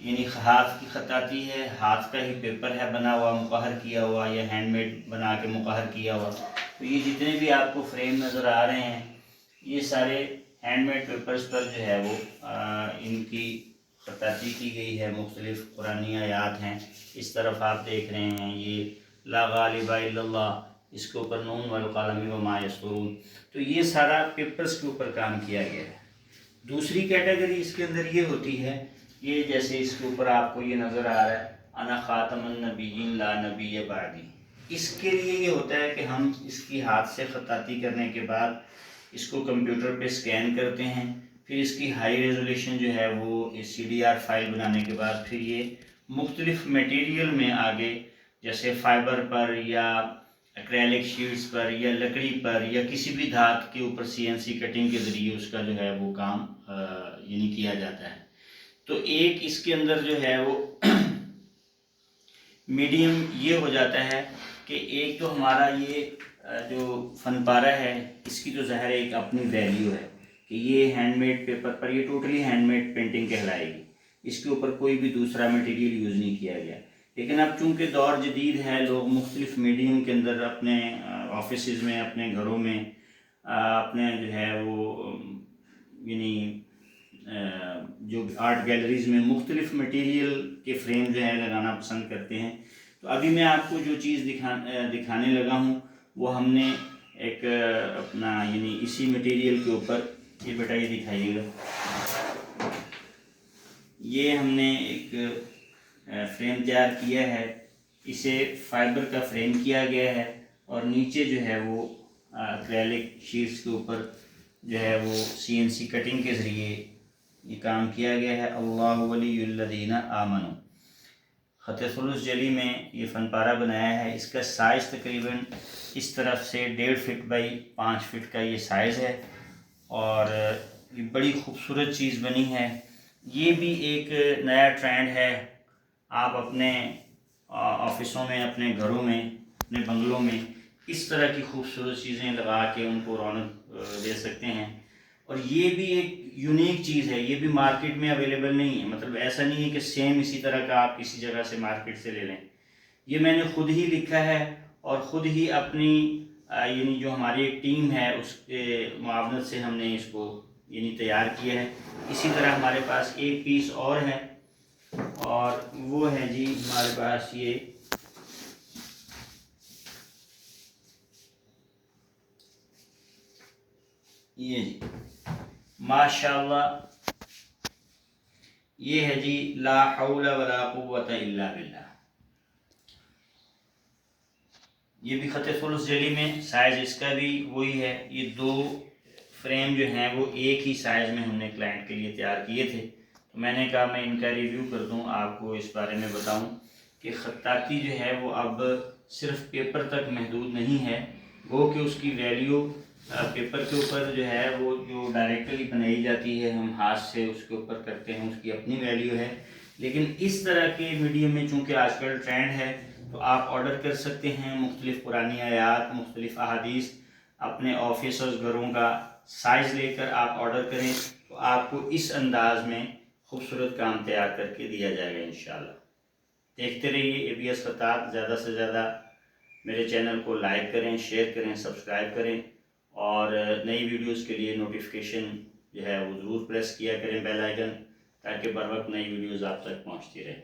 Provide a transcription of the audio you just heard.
یعنی ہاتھ کی خطاطی ہے، ہاتھ کا ہی پیپر ہے بنا ہوا، مقہر کیا ہوا یا ہینڈ میڈ بنا کے مقہر کیا ہوا. تو یہ جتنے بھی آپ کو فریم نظر آ رہے ہیں یہ سارے ہینڈ میڈ پیپرز پر جو ہے وہ ان کی خطاطی کی گئی ہے. مختلف قرآنی آیات ہیں. اس طرف آپ دیکھ رہے ہیں یہ لا غالب الا اللہ، اس کے اوپر نون والقلم وما یسطرون. تو یہ سارا پیپرز کے اوپر کام کیا گیا ہے. دوسری کیٹیگری اس کے اندر یہ ہوتی ہے، یہ جیسے اس کے اوپر آپ کو یہ نظر آ رہا ہے انا خاتم النبیین لا نبی بعدی. اس کے لیے یہ ہوتا ہے کہ ہم اس کی ہاتھ سے خطاطی کرنے کے بعد اس کو کمپیوٹر پہ سکین کرتے ہیں، پھر اس کی ہائی ریزولیشن جو ہے وہ CDR فائل بنانے کے بعد پھر یہ مختلف میٹیریل میں آگے جیسے فائبر پر یا ایکریلک شیٹس پر یا لکڑی پر یا کسی بھی دھات کے اوپر CNC کٹنگ کے ذریعے اس کا جو ہے وہ کام یعنی کیا جاتا ہے. تو ایک اس کے اندر جو ہے وہ میڈیم یہ ہو جاتا ہے کہ ایک تو ہمارا یہ جو فن پارہ ہے اس کی تو ظاہر ایک اپنی ویلیو ہے کہ یہ ہینڈ میڈ پیپر پر یہ ٹوٹلی ہینڈ میڈ پینٹنگ کہلائے گی. اس کے اوپر کوئی بھی دوسرا مٹیریل یوز نہیں کیا گیا. لیکن اب چونکہ دور جدید ہے، لوگ مختلف میڈیم کے اندر اپنے آفیسز میں، اپنے گھروں میں، اپنے جو ہے وہ یعنی جو آرٹ گیلریز میں مختلف مٹیریل کے فریم جو ہے لگانا پسند کرتے ہیں. تو ابھی میں آپ کو جو چیز دکھانے لگا ہوں وہ ہم نے ایک اپنا یعنی اسی مٹیریل کے اوپر، یہ بیٹا یہ دکھائیے گا، یہ ہم نے ایک فریم تیار کیا ہے. اسے فائبر کا فریم کیا گیا ہے اور نیچے جو ہے وہ ایکریلک شیٹس کے اوپر جو ہے وہ CNC کٹنگ کے ذریعے یہ کام کیا گیا ہے. اللہ ولی الذین آمنوا خط ثلث جلی میں یہ فن پارہ بنایا ہے. اس کا سائز تقریباً اس طرف سے 1.5 فٹ بائی 5 فٹ کا یہ سائز ہے اور یہ بڑی خوبصورت چیز بنی ہے. یہ بھی ایک نیا ٹرینڈ ہے. آپ اپنے آفسوں میں، اپنے گھروں میں، اپنے بنگلوں میں اس طرح کی خوبصورت چیزیں لگا کے ان کو رونق دے سکتے ہیں. اور یہ بھی ایک یونیک چیز ہے، یہ بھی مارکیٹ میں اویلیبل نہیں ہے. مطلب ایسا نہیں ہے کہ سیم اسی طرح کا آپ کسی جگہ سے مارکیٹ سے لے لیں. یہ میں نے خود ہی لکھا ہے اور خود ہی اپنی یعنی جو ہماری ایک ٹیم ہے اس کے معاونت سے ہم نے اس کو یعنی تیار کیا ہے. اسی طرح ہمارے پاس ایک پیس اور ہے اور وہ ہے جی ہمارے پاس یہ جی ماشاءاللہ یہ ہے جی لا حول ولا قوت الا باللہ. یہ بھی خط ثلث جلی میں، سائز اس کا بھی وہی ہے. یہ دو فریم جو ہیں وہ ایک ہی سائز میں ہم نے کلائنٹ کے لیے تیار کیے تھے. تو میں نے کہا میں ان کا ریویو کر دوں، آپ کو اس بارے میں بتاؤں کہ خطاطی جو ہے وہ اب صرف پیپر تک محدود نہیں ہے. وہ کہ اس کی ویلیو پیپر کے اوپر جو ہے وہ جو ڈائریکٹلی بنائی جاتی ہے، ہم ہاتھ سے اس کے اوپر کرتے ہیں، اس کی اپنی ویلیو ہے. لیکن اس طرح کے میڈیم میں چونکہ آج کل ٹرینڈ ہے تو آپ آرڈر کر سکتے ہیں. مختلف قرآنی آیات، مختلف احادیث اپنے آفس اور گھروں کا سائز لے کر آپ آرڈر کریں تو آپ کو اس انداز میں خوبصورت کام تیار کر کے دیا جائے گا انشاءاللہ. دیکھتے رہیے ABS خطاط. زیادہ سے زیادہ میرے چینل کو لائک کریں، شیئر کریں، سبسکرائب کریں اور نئی ویڈیوز کے لیے نوٹیفیکیشن جو ہے وہ ضرور پریس کیا کریں بیل آئیکن، تاکہ بر وقت نئی ویڈیوز آپ تک پہنچتی رہیں.